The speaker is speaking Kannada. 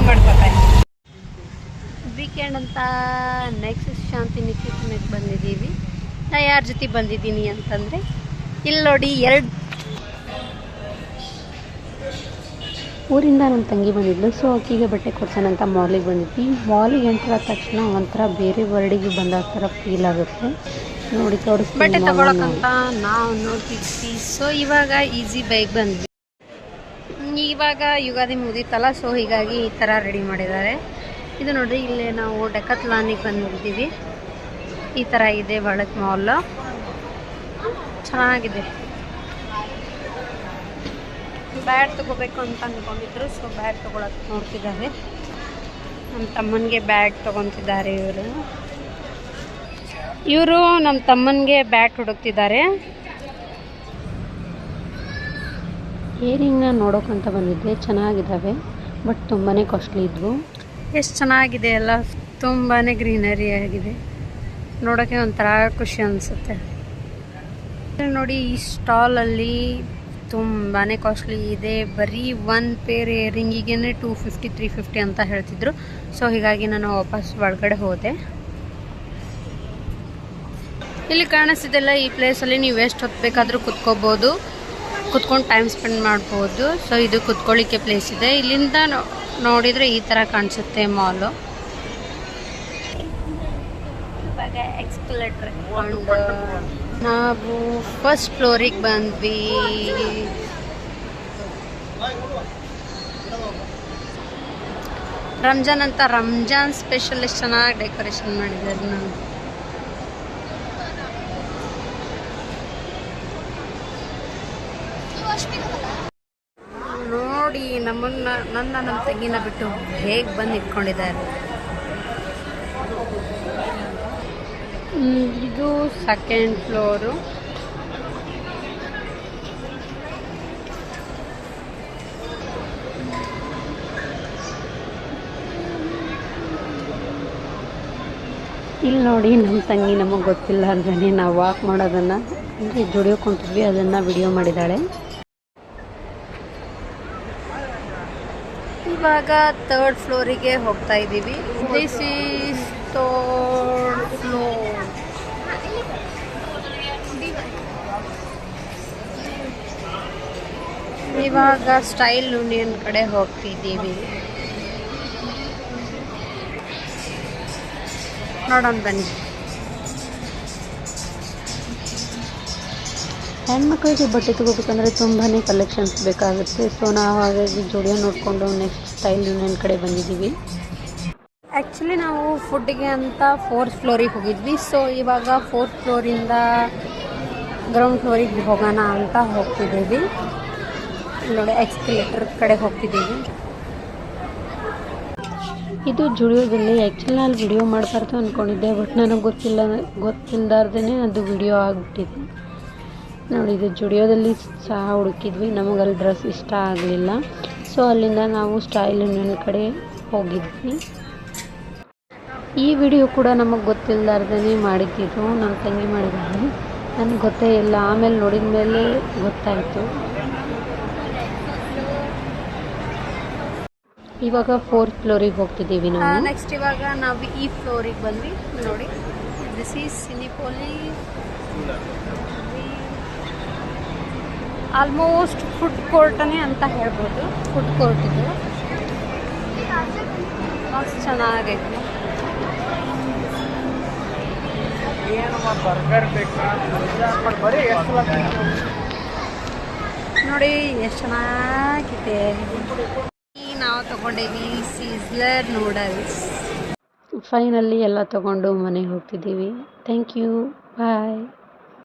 ರೆಡಿ ಮಾಡ್ಕೊತಾ ಇದ್ದೀನಿ. ವೀಕೆಂಡ್ ಅಂತ ನೆಕ್ಸ್ಟ್ ಶಾಂತಿ ನಿಕೇತನಕ್ಕೆ ಬಂದಿದ್ದೀವಿ. ನಾ ಯಾರ ಜೊತೆ ಬಂದಿದ್ದೀನಿ ಅಂತಂದರೆ ಇಲ್ಲಿ ನೋಡಿ, ಊರಿಂದ ನಮ್ಮ ತಂಗಿ ಬಂದಿದ್ಲು. ಸೊ ಆಕಿಗೆ ಬಟ್ಟೆ ಕೊಡ್ಸೋಣಂತ ಮಾಲಿಗೆ ಬಂದಿದ್ವಿ. ಮಾಲಿಗೆ ಎಂಟರ್ ಆದ ತಕ್ಷಣ ಒಂಥರ ಬೇರೆ ವರ್ಲ್ಡಿಗೆ ಬಂದ ಥರ ಫೀಲ್ ಆಗುತ್ತೆ. ನೋಡಿ ತೋರಿಸ್ತೀನಿ, ಬಟ್ಟೆ ತಗೊಳಕ್ಕಂತ ನಾವು ನೋಡ್ತಿದ್ವಿ. ಸೊ ಇವಾಗ ಈಸಿ ಬೈಕ್ ಬಂದ್ವಿ. ಇವಾಗ ಯುಗಾದಿ ಮುಗೀತಲ್ಲ, ಸೊ ಹೀಗಾಗಿ ಈ ಥರ ರೆಡಿ ಮಾಡಿದ್ದಾರೆ. ಇದು ನೋಡ್ರಿ, ಇಲ್ಲೇ ನಾವು ಡೆಕತ್ಲಾನಿಗೆ ಬಂದಿದ್ದೀವಿ. ಈ ಥರ ಇದೆ ಒಳಗೆ ಮಾಲ್, ಚೆನ್ನಾಗಿದೆ. ಬ್ಯಾಟ್ ತೊಗೋಬೇಕು ಅಂತ ಅಂದ್ಕೊಂಡಿದ್ರು. ಸೊ ಬ್ಯಾಟ್ ತೊಗೊಳಕ್ಕೆ ನೋಡ್ತಿದ್ದಾರೆ. ನಮ್ಮ ತಮ್ಮನಿಗೆ ಬ್ಯಾಟ್ ತೊಗೊತಿದ್ದಾರೆ ಇವರು ನಮ್ಮ ತಮ್ಮನಿಗೆ ಬ್ಯಾಟ್ ಹುಡುಕ್ತಿದ್ದಾರೆ. ಇಯರಿಂಗ್ನ ನೋಡೋಕ್ಕಂತ ಬಂದಿದ್ದೆ, ಚೆನ್ನಾಗಿದ್ದಾವೆ, ಬಟ್ ತುಂಬಾ ಕಾಸ್ಟ್ಲಿ ಇದ್ವು. ಎಷ್ಟು ಚೆನ್ನಾಗಿದೆ ಅಲ್ಲ, ತುಂಬಾ ಗ್ರೀನರಿ ಆಗಿದೆ, ನೋಡೋಕ್ಕೆ ಒಂಥರ ಖುಷಿ ಅನಿಸುತ್ತೆ. ನೋಡಿ, ಈ ಸ್ಟಾಲಲ್ಲಿ ತುಂಬಾ ಕಾಸ್ಟ್ಲಿ ಇದೆ. ಬರೀ ಒಂದು ಪೇರ್ ಇಯರಿಂಗಿಗೆ 250 350 ಅಂತ ಹೇಳ್ತಿದ್ರು. ಸೊ ಹೀಗಾಗಿ ನಾನು ವಾಪಸ್ ಒಳಗಡೆ ಹೋದೆ. ಇಲ್ಲಿ ಕಾಣಿಸ್ತಿದ್ದೆಲ್ಲ, ಈ ಪ್ಲೇಸಲ್ಲಿ ನೀವು ಎಷ್ಟು ಹೊತ್ತು ಬೇಕಾದರೂ ಕುತ್ಕೋಬೋದು, ಕುತ್ಕೊಂಡು ಟೈಮ್ ಸ್ಪೆಂಡ್ ಮಾಡ್ಬೋದು. ಸೊ ಇದು ಕುತ್ಕೊಳ್ಳಿಕ್ಕೆ ಪ್ಲೇಸ್ ಇದೆ. ಇಲ್ಲಿಂದ ನೋಡಿದರೆ ಈ ಥರ ಕಾಣಿಸುತ್ತೆ ಮಾಲು. ಇವಾಗ ಎಕ್ಸ್ಕಲೇಟರ್ ನಾವು ಫಸ್ಟ್ ಫ್ಲೋರಿಗೆ ಬಂದ್ವಿ. ರಂಜಾನ್ ಅಂತ, ರಂಜಾನ್ ಸ್ಪೆಷಲ್ ಎಷ್ಟು ಚೆನ್ನಾಗಿ ಡೆಕೋರೇಷನ್ ಮಾಡಿದ್ದಾರೆ. ನೋಡಿ, ನನ್ನ ತಂಗಿನ ಬಿಟ್ಟು ಹೇಗೆ ಬಂದು ಇಟ್ಕೊಂಡಿದ್ದಾರೆ. ಇದು ಸೆಕೆಂಡ್ ಫ್ಲೋರು. ಇಲ್ಲಿ ನೋಡಿ, ನಮ್ಮ ತಂಗಿ ನಮಗೆ ಗೊತ್ತಿಲ್ಲಾರ್ದೇ ನಾವು ವಾಕ್ ಮಾಡೋದನ್ನು, ಅಂದರೆ ಜುಡಿಯೋ ಕುಂತಿದ್ವಿ, ಅದನ್ನು ವಿಡಿಯೋ ಮಾಡಿದ್ದಾಳೆ. ಇವಾಗ ಥರ್ಡ್ ಫ್ಲೋರಿಗೆ ಹೋಗ್ತಾ ಇದ್ದೀವಿ. This is third floor. ಇವಾಗ ಸ್ಟೈಲ್ ಯೂನಿಯನ್ ಕಡೆ ಹೋಗ್ತಿದ್ದೀವಿ. ನೋಡೋಣ ಬನ್ನಿ. ಹೆಣ್ಮಕ್ಳಿಗೆ ಬಟ್ಟೆ ತೊಗೋಬೇಕಂದ್ರೆ ತುಂಬಾ ಕಲೆಕ್ಷನ್ಸ್ ಬೇಕಾಗುತ್ತೆ. ಸೊ ನಾವು ಹಾಗಾಗಿ ಜುಡಿಯೋ ನೋಡಿಕೊಂಡು ನೆಕ್ಸ್ಟ್ ಸ್ಟೈಲ್ ಯೂನಿಯನ್ ಕಡೆ ಬಂದಿದ್ದೀವಿ. ಆ್ಯಕ್ಚುಲಿ ನಾವು ಫುಡ್ಗೆ ಅಂತ 4th ಫ್ಲೋರಿಗೆ ಹೋಗಿದ್ವಿ. ಸೊ ಇವಾಗ 4th ಫ್ಲೋರಿಂದ ಗ್ರೌಂಡ್ ಫ್ಲೋರಿಗೆ ಹೋಗೋಣ ಅಂತ ಹೋಗ್ತಿದ್ದೀವಿ. ನೋಡಿ, ಎಕ್ಸ್ಕಲೇಟರ್ ಕಡೆ ಹೋಗ್ತಿದ್ದೀವಿ. ಇದು ಜುಡಿಯೋದಲ್ಲಿ. ಆ್ಯಕ್ಚುಲಿ ನಾನು ವಿಡಿಯೋ ಮಾಡಬಾರ್ದು ಅಂದ್ಕೊಂಡಿದ್ದೆ, ಬಟ್ ನನಗೆ ಗೊತ್ತಿಲ್ಲದಾರ್ದೇ ಅದು ವಿಡಿಯೋ ಆಗಿಬಿಟ್ಟಿದೆ. ನೋಡಿ, ಇದು ಜುಡಿಯೋದಲ್ಲಿ ಸಹ ಹುಡುಕಿದ್ವಿ, ನಮಗಲ್ಲಿ ಡ್ರೆಸ್ ಇಷ್ಟ ಆಗಲಿಲ್ಲ. ಸೊ ಅಲ್ಲಿಂದ ನಾವು ಸ್ಟೈಲ್ ಯೂನಿಯನ್ ಕಡೆ ಹೋಗಿದ್ವಿ. ಈ ವಿಡಿಯೋ ಕೂಡ ನಮಗೆ ಗೊತ್ತಿಲ್ಲದಾರ್ದೇ ಮಾಡಿದ್ದಿದ್ದು, ನನ್ನ ತಂಗಿ ಮಾಡಿದ್ದಾಳೆ, ನನಗೆ ಗೊತ್ತೇ ಇಲ್ಲ. ಆಮೇಲೆ ನೋಡಿದ ಮೇಲೆ ಗೊತ್ತಾಯಿತು. ಇವಾಗ 4th ಫ್ಲೋರಿಗೆ ಹೋಗ್ತಿದ್ದೀವಿ ನಾವು. ನೆಕ್ಸ್ಟ್ ಇವಾಗ ನಾವು ಈ ಫ್ಲೋರಿಗೆ ಬಂದ್ವಿ. ನೋಡಿ, ದಿಸ್ ಈಸ್ ಸಿನಿಪೋಲಿಸ್. ಆಲ್ಮೋಸ್ಟ್ ಫುಡ್ ಕೋರ್ಟನೇ ಅಂತ ಹೇಳ್ಬೋದು. ಫುಡ್ ಕೋರ್ಟ್ ಇದು ಮಸ್ತ್ ಚೆನ್ನಾಗೈತೆ. ನೋಡಿ ಎಷ್ಟು ಚೆನ್ನಾಗಿದೆ. ನಾವು ತಗೊಂಡೇವಿ ಸೀಸ್ಲರ್ ನೂಡಲ್ಸ್. ಫೈನಲಿ ಎಲ್ಲ ತಗೊಂಡು ಮನೆಗೆ ಹೋಗ್ತಿದ್ದೀವಿ. Thank you, bye.